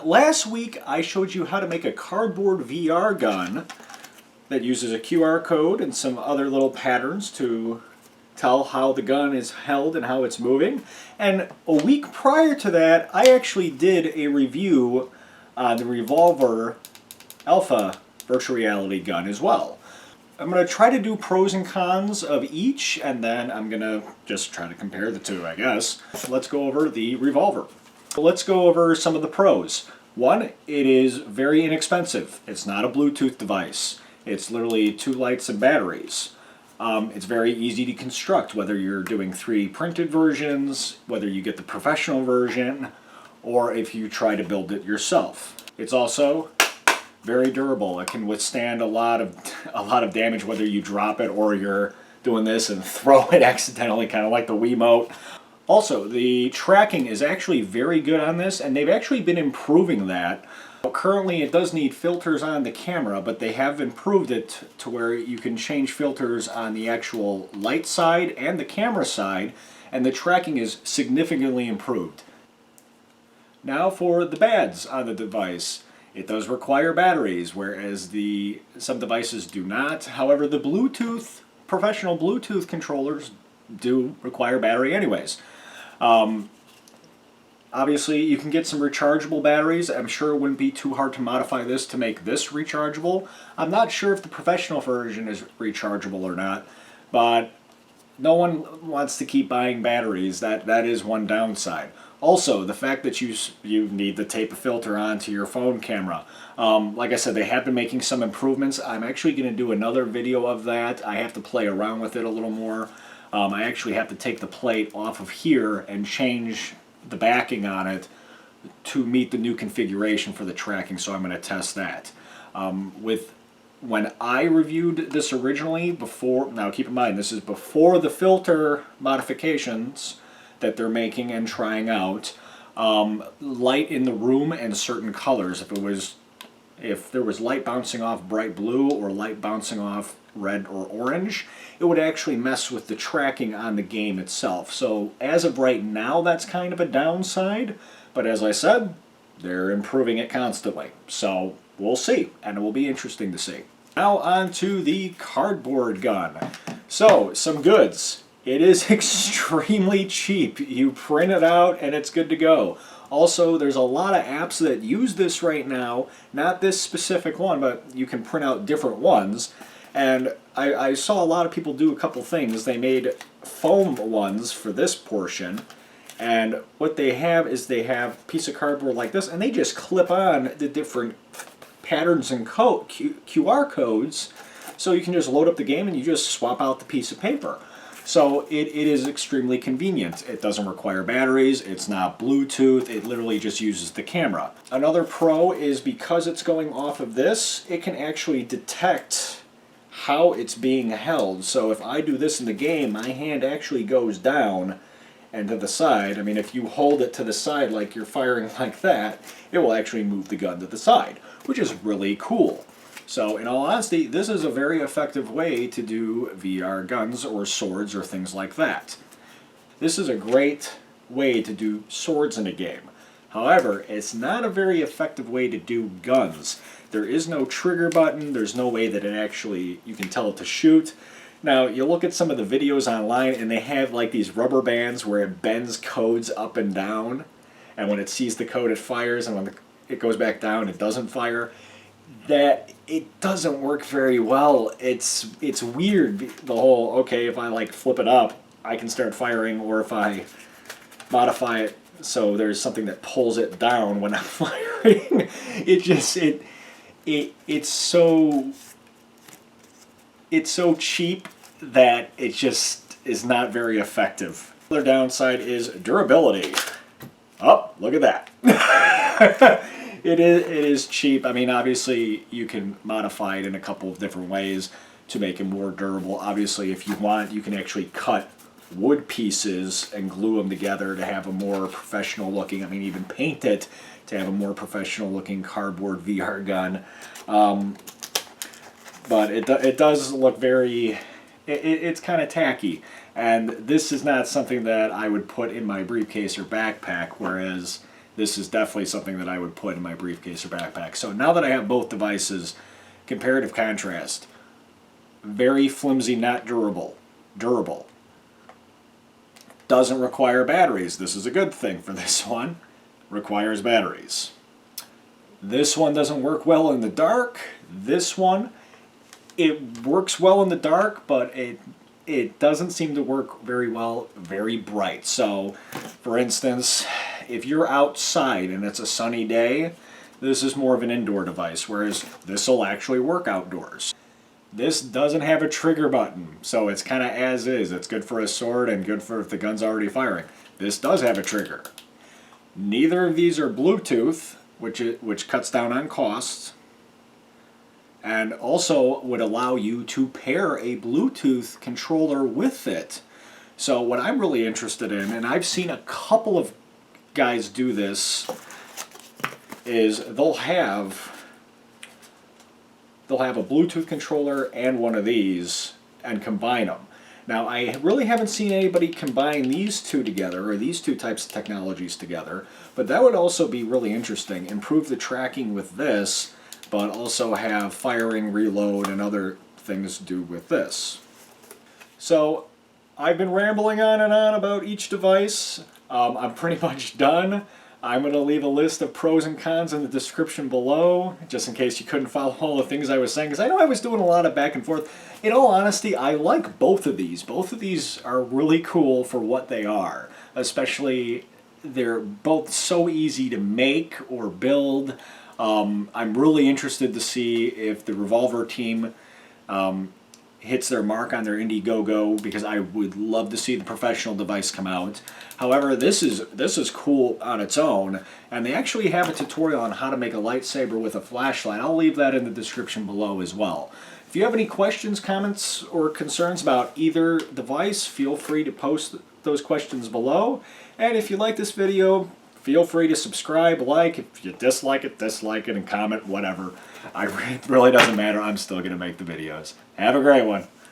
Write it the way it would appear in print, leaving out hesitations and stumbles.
Last week I showed you how to make a cardboard VR gun that uses a QR code and some other little patterns to tell how the gun is held and how it's moving. And a week prior to that I actually did a review on the RevolVR Alpha virtual reality gun as well. I'm going to try to do pros and cons of each, and then I'm going to just try to compare the two, I guess. Let's go over the RevolVR. Let's go over some of the pros. One, it is very inexpensive. It's not a Bluetooth device. It's literally 2 lights and batteries. It's very easy to construct, whether you're doing 3D printed versions, whether you get the professional version, or if you try to build it yourself. It's also very durable. It can withstand a lot of damage, whether you drop it or you're doing this and throw it accidentally, kind of like the Wiimote. Also, the tracking is actually very good on this, and they've actually been improving that. Currently, it does need filters on the camera, but they have improved it to where you can change filters on the actual light side and the camera side, and the tracking is significantly improved. Now for the bads on the device. It does require batteries, whereas some devices do not. However, the professional Bluetooth controllers do require battery anyways. Obviously, you can get some rechargeable batteries. I'm sure it wouldn't be too hard to modify this to make this rechargeable. I'm not sure if the professional version is rechargeable or not, but no one wants to keep buying batteries. That is one downside. Also, the fact that you need to tape a filter onto your phone camera. Like I said, they have been making some improvements. I'm actually going to do another video of that. I have to play around with it a little more. I actually have to take the plate off of here and change the backing on it to meet the new configuration for the tracking, so I'm going to test that. When I reviewed this originally, now keep in mind this is before the filter modifications that they're making and trying out, light in the room and certain colors. If there was light bouncing off bright blue or light bouncing off red or orange, it would actually mess with the tracking on the game itself. So as of right now, that's kind of a downside, but as I said, they're improving it constantly. So we'll see, and it will be interesting to see. Now on to the cardboard gun. So, some goods. It is extremely cheap. You print it out and it's good to go. Also, there's a lot of apps that use this right now. Not this specific one, but you can print out different ones. And I saw a lot of people do a couple things. They made foam ones for this portion. And what they have is they have a piece of cardboard like this, and they just clip on the different patterns and QR codes. So you can just load up the game and you just swap out the piece of paper. So it is extremely convenient. It doesn't require batteries, it's not Bluetooth, it literally just uses the camera. Another pro is because it's going off of this, it can actually detect how it's being held. So if I do this in the game, my hand actually goes down and to the side. I mean, if you hold it to the side like you're firing like that, it will actually move the gun to the side, which is really cool. So in all honesty, this is a very effective way to do VR guns or swords or things like that. This is a great way to do swords in a game. However, it's not a very effective way to do guns. There is no trigger button, there's no way that you can tell it to shoot. Now, you look at some of the videos online and they have like these rubber bands where it bends codes up and down, and when it sees the code it fires, and when it goes back down it doesn't fire. That it doesn't work very well. It's weird, the whole, okay, if I like flip it up I can start firing, or if I modify it so there's something that pulls it down when I'm firing. It's so cheap that it just is not very effective. Another downside is durability. Oh, look at that. It is cheap. I mean, obviously you can modify it in a couple of different ways to make it more durable. Obviously, if you want, you can actually cut wood pieces and glue them together to have a more professional looking, I mean, even paint it to have a more professional looking cardboard VR gun. But it does look very, it's kind of tacky. And this is not something that I would put in my briefcase or backpack, whereas this is definitely something that I would put in my briefcase or backpack. So now that I have both devices, comparative contrast. Very flimsy, not durable. Durable. Doesn't require batteries. This is a good thing for this one. Requires batteries. This one doesn't work well in the dark. This one, it works well in the dark, but it doesn't seem to work very well very bright. So, for instance, if you're outside and it's a sunny day, this is more of an indoor device, whereas this will actually work outdoors. This doesn't have a trigger button, so it's kind of as is. It's good for a sword and good for if the gun's already firing. This does have a trigger. Neither of these are Bluetooth, which cuts down on costs, and also would allow you to pair a Bluetooth controller with it. So what I'm really interested in, and I've seen a couple of guys do this, is they'll have a Bluetooth controller and one of these and combine them. Now, I really haven't seen anybody combine these two together, or these two types of technologies together, but that would also be really interesting. Improve the tracking with this, but also have firing, reload, and other things to do with this. So, I've been rambling on and on about each device. I'm pretty much done. I'm going to leave a list of pros and cons in the description below, just in case you couldn't follow all the things I was saying, because I know I was doing a lot of back and forth. In all honesty, I like both of these. Both of these are really cool for what they are, especially they're both so easy to make or build. I'm really interested to see if the RevolVR team hits their mark on their Indiegogo, because I would love to see the professional device come out. However, this is cool on its own, and they actually have a tutorial on how to make a lightsaber with a flashlight. I'll leave that in the description below as well. If you have any questions, comments, or concerns about either device, feel free to post those questions below. And if you like this video, feel free to subscribe, like. If you dislike it, and comment, whatever. It really doesn't matter. I'm still going to make the videos. Have a great one.